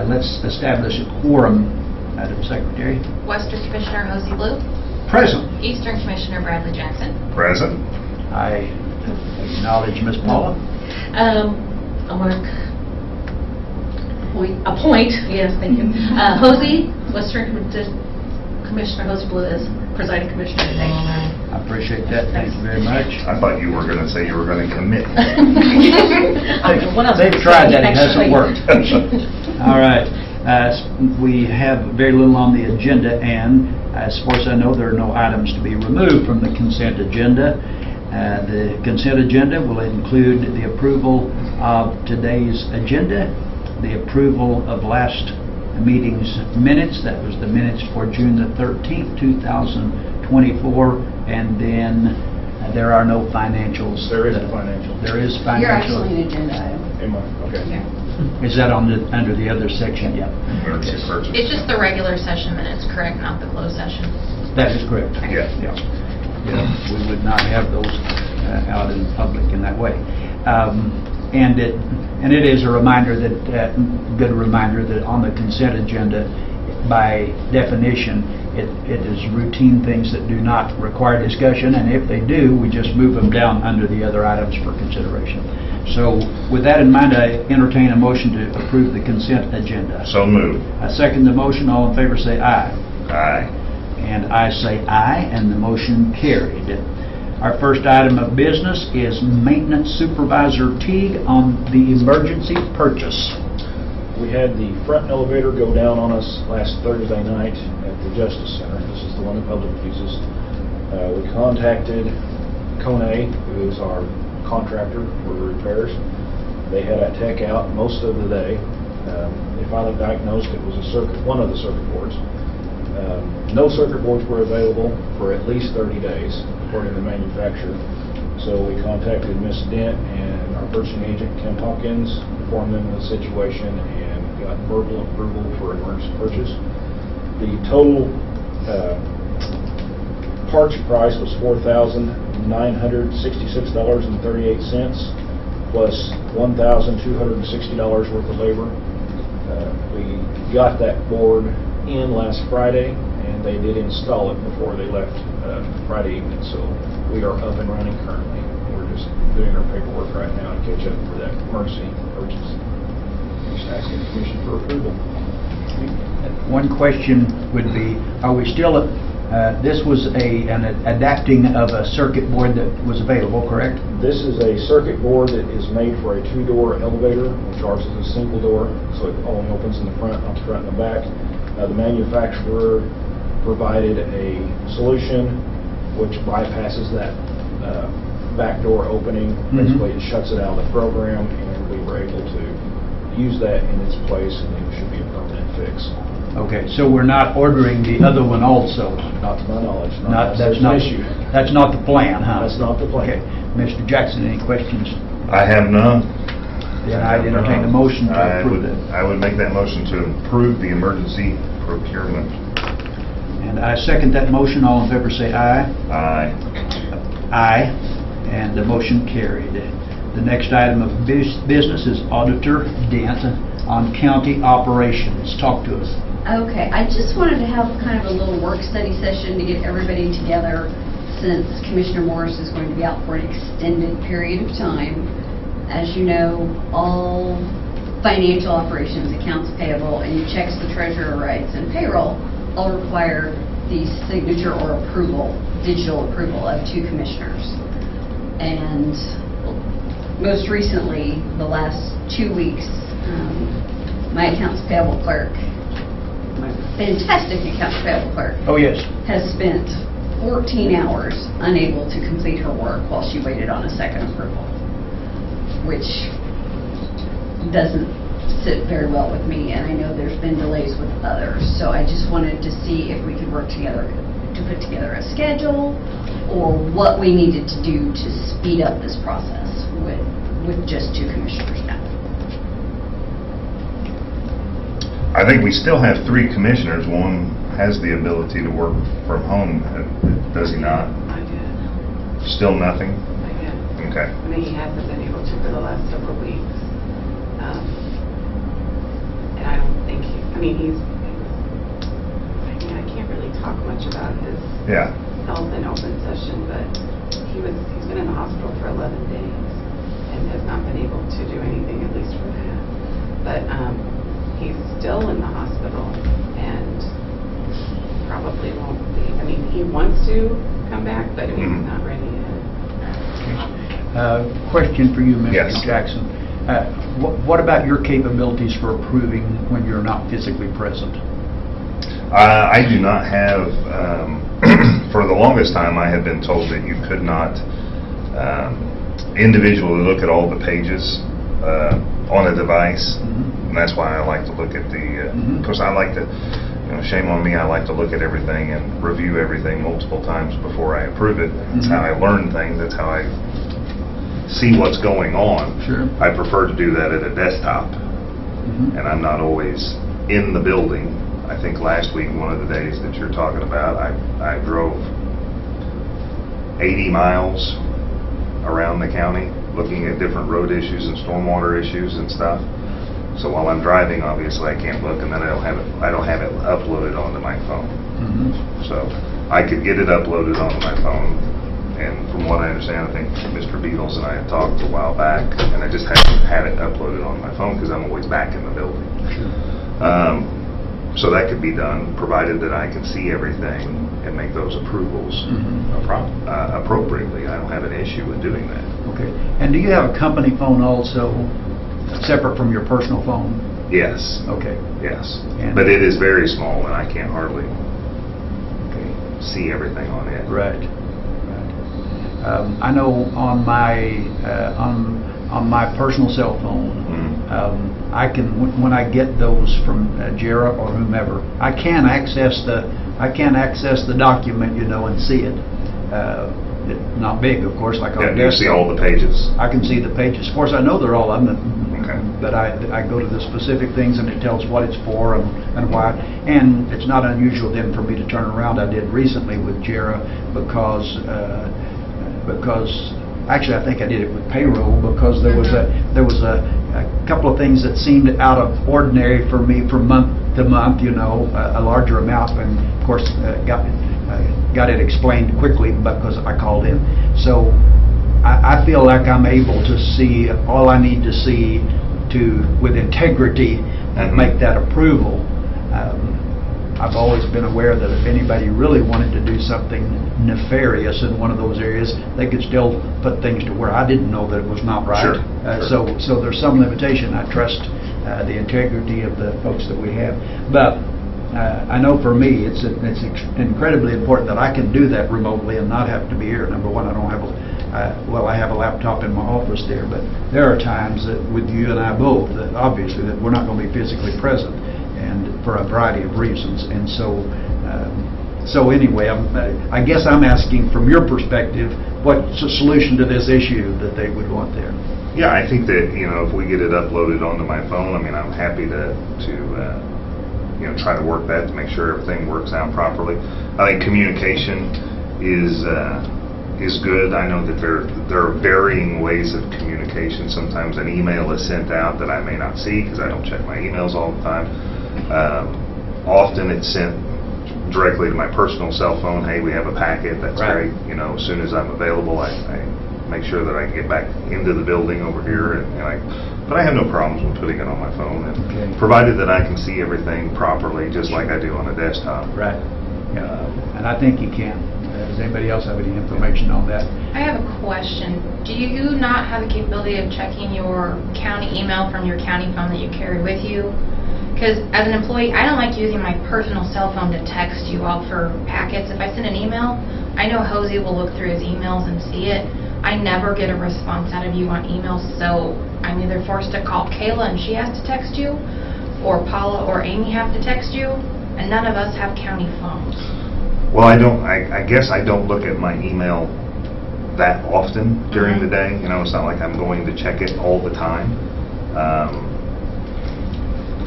Let's establish a quorum, Madam Secretary. Western Commissioner Hosey Blue. Present. Eastern Commissioner Bradley Jackson. Present. I acknowledge Ms. Paula. I want to appoint, yes, thank you. Hosey, Western Commissioner Hosey Blue is presiding commissioner today. I appreciate that. Thank you very much. I thought you were going to say you were going to commit. They've tried that. It hasn't worked. All right. We have very little on the agenda, and as far as I know, there are no items to be removed from the consent agenda. The consent agenda will include the approval of today's agenda, the approval of last meeting's minutes. That was the minutes for June the 13th, 2024, and then there are no financials. There is a financial. There is You're financial. actually an agenda item. Okay. Is that on the under the other section? Yeah. Emergency purchase. It's just the regular session minutes, correct? Not the closed session. That is correct. Yeah. Yeah. Yeah. We would not have those out in public in that way. And it is a reminder that good reminder that on the consent agenda, by definition, it is routine things that do not require discussion, and if they do, we just move them down under the other items for consideration. So with that in mind, I entertain a motion to approve the consent agenda. So moved. I second the motion. All in favor say aye. Aye. And I say aye, and the motion carried. Our first item of business is Maintenance Supervisor Teague on the emergency purchase. We had the front elevator go down on us last Thursday night at the Justice Center. This is the one the public uses. We contacted Kone, who is our contractor for the repairs. They had a tech out most of the day. They finally diagnosed it was one of the circuit boards. No circuit boards were available for at least 30 days, according to the manufacturer. So we contacted Ms. Dent and our purchasing agent, Kim Hawkins, informed them of the situation, and got verbal approval for emergency purchase. The total parts price was $4,966.38, plus $1,260 worth of labor. We got that board in last Friday, and they did install it before they left Friday evening, so we are up and running currently. We're just doing our paperwork right now to catch up for that emergency purchase. Just asking the commission for approval. One question would be, are we still, this was an adapting of a circuit board that was available, correct? This is a circuit board that is made for a two-door elevator, which ours is a single door, so it only opens in the front, not the front and the back. The manufacturer provided a solution which bypasses that back door opening. Basically, it shuts it out of the program, and we were able to use that in its place, and it should be a permanent fix. Okay, so we're not ordering the other one also? Not to my knowledge. That's not an issue. That's not the plan, huh? That's not the Okay, plan. Mr. Jackson, any questions? I have none. Then I'd entertain a motion to approve it. I would make that motion to approve the emergency procurement. And I second that motion. All in favor say aye. Aye. Aye. And the motion carried. The next item of business is Auditor Dent on county operations. Talk to us. Okay, I just wanted to have kind of a little work study session to get everybody together, since Commissioner Morris is going to be out for an extended period of time. As you know, all financial operations, accounts payable, and checks the treasurer writes, and payroll all require the signature or approval, digital approval of 2 commissioners. And most recently, the last 2 weeks, my accounts payable clerk, my fantastic accounts payable clerk, Oh, yes. has spent 14 hours unable to complete her work while she waited on a second approval, which doesn't sit very well with me, and I know there's been delays with others. So I just wanted to see if we could work together to put together a schedule, or what we needed to do to speed up this process with just 2 commissioners now. I think we still have 3 commissioners. One has the ability to work from home, does he not? I did. Still nothing? I did. Okay. I mean, he hasn't been able to for the last several weeks. And I don't think, I mean, I can't really talk much about his Yeah. health in open session, but he's been in the hospital for 11 days and has not been able to do anything, at least for that. But he's still in the hospital and probably won't be. I mean, he wants to come back, but he's not ready yet. Question for you, Mr. Yes. Jackson. What about your capabilities for approving when you're not physically present? I do not have, for the longest time, I had been told that you could not individually look at all the pages on a device. And that's why I like to look at because I like to, shame on me, I like to look at everything and review everything multiple times before I approve it. That's how I learn things, that's how I see what's going on. Sure. I prefer to do that at a desktop, and I'm not always in the building. I think last week, one of the days that you're talking about, I drove 80 miles around the county looking at different road issues and stormwater issues and stuff. So while I'm driving, obviously I can't look, and then I don't have it uploaded onto my phone. So I could get it uploaded onto my phone, and from what I understand, I think Mr. Beatles and I had talked a while back, and I just haven't had it uploaded on my phone because I'm always back in the building. So that could be done, provided that I can see everything and make those approvals appropriately. I don't have an issue with doing that. Okay. And do you have a company phone also, separate from your personal phone? Yes. Okay. Yes. And- But it is very small, and I can't hardly see everything on it. Right. I know on my personal cell phone, I can, when I get those from JERA or whomever, I can access the document, and see it. It's not big, of course, like on a Yeah, you see all the pages. I can see the pages. Of course, I know they're all of them, Okay. but I go to the specific things and it tells what it's for and why. And it's not unusual then for me to turn around. I did recently with JERA because actually I think I did it with payroll because there was a couple of things that seemed out of ordinary for me from month to month, a larger amount, and of course got it explained quickly because I called in. So I feel like I'm able to see all I need to see with integrity and make that approval. I've always been aware that if anybody really wanted to do something nefarious in one of those areas, they could still put things to where I didn't know that it was not right. Sure. So there's some limitation. I trust the integrity of the folks that we have. But I know for me, it's incredibly important that I can do that remotely and not have to be here. Number one, I don't have I have a laptop in my office there, but there are times that with you and I both, that obviously that we're not going to be physically present, and for a variety of reasons. And so anyway, I guess I'm asking from your perspective, what's the solution to this issue that they would want there? Yeah, I think that, if we get it uploaded onto my phone, I'm happy to try to work that to make sure everything works out properly. I think communication is good. I know that there are varying ways of communication. Sometimes an email is sent out that I may not see because I don't check my emails all the time. Often it's sent directly to my personal cell phone. Hey, we have a packet. That's Right. great. As soon as I'm available, I make sure that I can get back into the building over here, but I have no problems with putting it on my phone, and provided that I can see everything properly, just like I do on a desktop. Right. And I think you can. Does anybody else have any information on that? I have a question. Do you not have the capability of checking your county email from your county phone that you carry with you? Because as an employee, I don't like using my personal cell phone to text you all for packets. If I send an email, I know Jose will look through his emails and see it. I never get a response out of you on emails, so I'm either forced to call Kayla and she has to text you, or Paula or Amy have to text you, and none of us have county phones. Well, I guess I don't look at my email that often during the day. It's not like I'm going to check it all the time.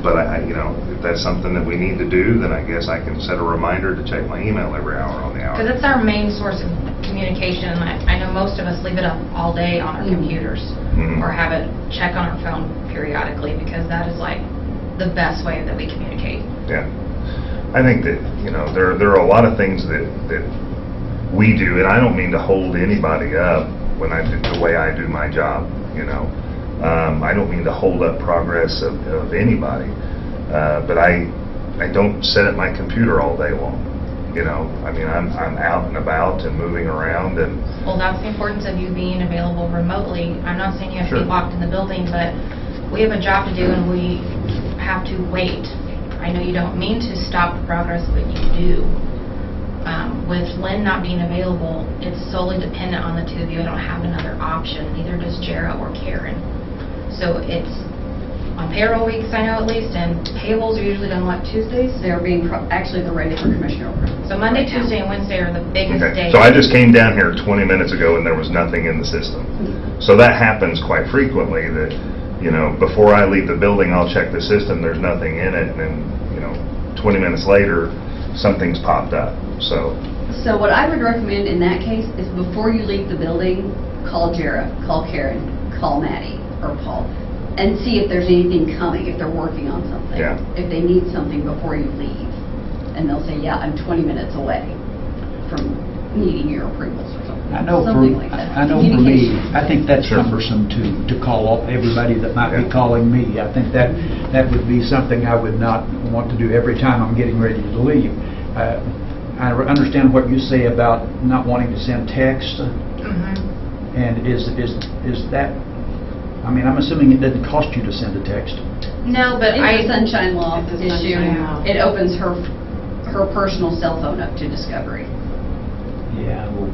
But if that's something that we need to do, then I guess I can set a reminder to check my email every hour on the hour. Because it's our main source of communication, and I know most of us leave it up all day on our computers, or have it check on our phone periodically, because that is like the best way that we communicate. Yeah. I think that, there are a lot of things that we do, and I don't mean to hold anybody up when I do the way I do my job, I don't mean to hold up progress of anybody, but I don't sit at my computer all day long, I mean, I'm out and about and moving around, and Well, that's the importance of you being available remotely. I'm not saying you have to be Sure. locked in the building, but we have a job to do and we have to wait. I know you don't mean to stop progress, but you do. With Lynn not being available, it's solely dependent on the two of you. I don't have another option, neither does Jara or Karen. So it's on payroll weeks, I know at least, and payables are usually done, what, Tuesdays? They're actually, they're ready for Commissioner approval. So Monday, right now. Tuesday, and Wednesday are the biggest okay. days. So I just came down here 20 minutes ago and there was nothing in the system. So that happens quite frequently that, before I leave the building, I'll check the system, there's nothing in it, and then, 20 minutes later, something's popped up, so. So what I would recommend in that case is before you leave the building, call Jara, call Karen, call Maddie or Paul, and see if there's anything coming, if they're working on something. Yeah. If they need something before you leave. And they'll say, yeah, I'm 20 minutes away from needing your approvals or something. I know Something like that. I know for me, Communication. I think that's Sure. cumbersome to call up everybody that might be Yeah. calling me. I think that would be something I would not want to do every time I'm getting ready to leave. I understand what you say about not wanting to send text, Mhm. and is that, I mean, I'm assuming it doesn't cost you to send a text. No, but It's a sunshine law It's a issue. sunshine law. It opens her personal cell phone up to Discovery. Yeah, well,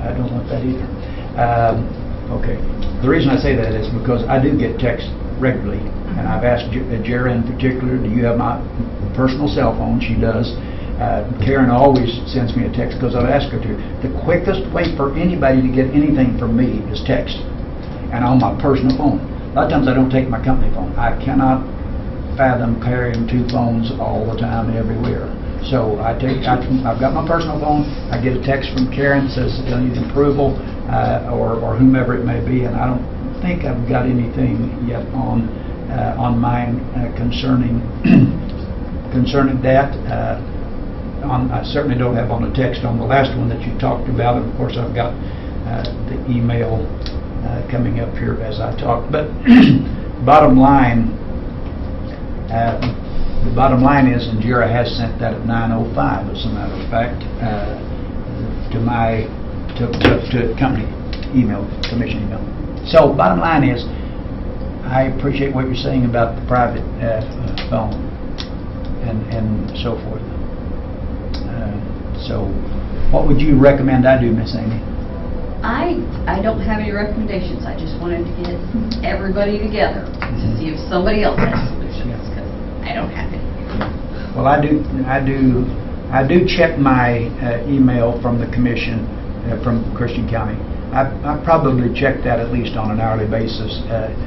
I don't want that either. Okay, the reason I say that is because I do get texts regularly, and I've asked Jara in particular, do you have my personal cell phone? She does. Karen always sends me a text because I've asked her to. The quickest way for anybody to get anything from me is text, and on my personal phone. A lot of times I don't take my company phone. I cannot fathom carrying two phones all the time everywhere. So I've got my personal phone, I get a text from Karen that says I need approval, or whomever it may be, and I don't think I've got anything yet on mine concerning that. I certainly don't have on a text on the last one that you talked about, and of course I've got the email coming up here as I talk. But bottom line, the bottom line is, and Jara has sent that at 9:05, as a matter of fact, to company email, commission email. So bottom line is, I appreciate what you're saying about the private phone and so forth. So what would you recommend I do, Miss Amy? I don't have any recommendations. I just wanted to get everybody together to see if somebody else has solutions, because I don't have any. Well, I do check my email from the commission, from Christian County. I probably check that at least on an hourly basis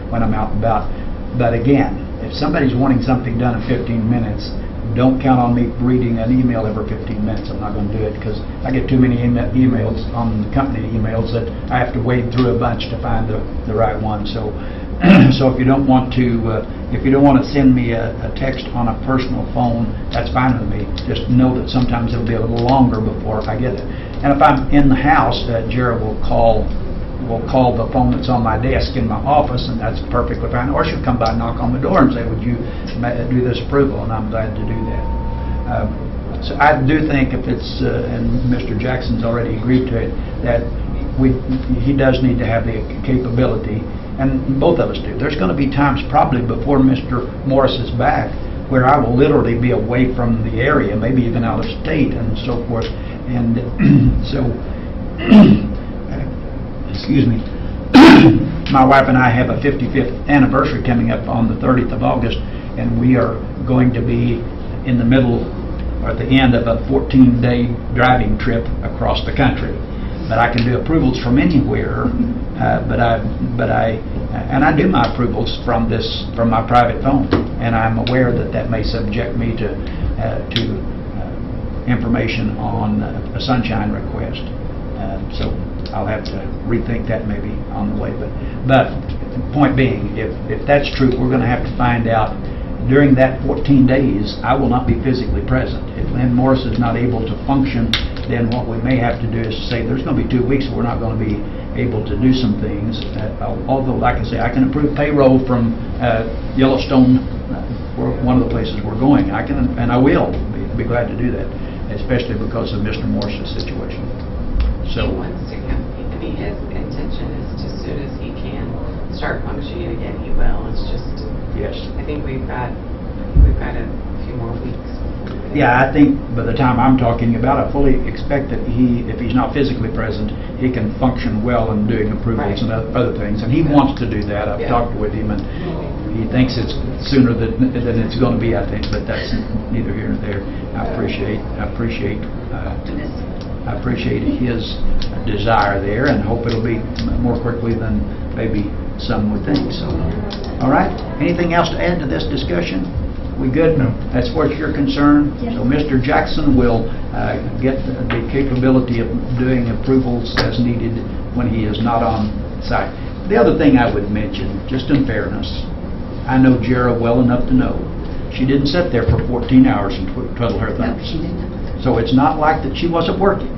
when I'm out and about. But again, if somebody's wanting something done in 15 minutes, don't count on me reading an email every 15 minutes. I'm not going to do it because I get too many emails on the company emails that I have to wade through a bunch to find the right one. So, so if you don't want to send me a text on a personal phone, that's fine with me. Just know that sometimes it'll be a little longer before I get it. And if I'm in the house, Jara will call the phone that's on my desk in my office, and that's perfectly fine. Or she'll come by and knock on the door and say, would you do this approval? And I'm glad to do that. So I do think if it's, and Mr. Jackson's already agreed to it, that he does need to have the capability, and both of us do. There's going to be times probably before Mr. Morris is back where I will literally be away from the area, maybe even out of state and so forth. And so excuse me, my wife and I have a 55th anniversary coming up on the 30th of August, and we are going to be in the middle or at the end of a 14-day driving trip across the country. But I can do approvals from anywhere, but I do my approvals from my private phone, and I'm aware that may subject me to information on a sunshine request. So I'll have to rethink that maybe on the way. But point being, if that's true, we're going to have to find out during that 14 days, I will not be physically present. If Lynn Morris is not able to function, then what we may have to do is say, there's going to be 2 weeks we're not going to be able to do some things. Although, like I say, I can approve payroll from Yellowstone, one of the places we're going. I can, and I will be glad to do that, especially because of Mr. Morris' situation. So, He wants to come, I mean, his intention is to, as soon as he can start functioning again, he will. It's just, yes. I think we've got a few more weeks. Yeah, I think by the time I'm talking about, I fully expect that if he's not physically present, he can function well in doing approvals and other things. And he wants to do that. I've talked with him, and he thinks it's sooner than it's going to be, I think, but that's neither here nor there. I appreciate his desire there, and hope it'll be more quickly than maybe some would think. So, all right. Anything else to add to this discussion? We good? No. As far as you're concerned? Yes. So Mr. Jackson will get the capability of doing approvals as needed when he is not on site. The other thing I would mention, just in fairness, I know Jera well enough to know she didn't sit there for 14 hours and twiddle her No, thumbs. she didn't. So it's not like that she wasn't working.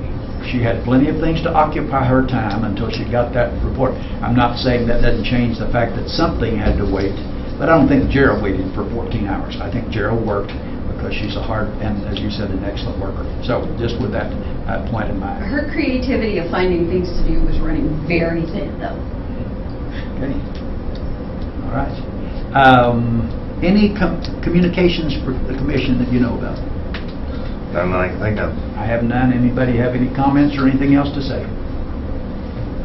She had plenty of things to occupy her time until she got that report. I'm not saying that doesn't change the fact that something had to wait, but I don't think Jera waited for 14 hours. I think Jera worked because she's a hard and, as you said, an excellent worker. So just with that point in mind. Her creativity of finding things to do was running very thin, though. Okay. All right. Any communications for the commission that you know about? None that I can think of. I have none. Anybody have any comments or anything else to say?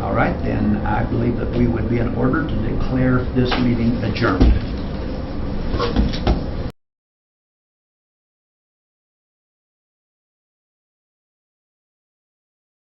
All right, then I believe that we would be in order to declare this meeting adjourned.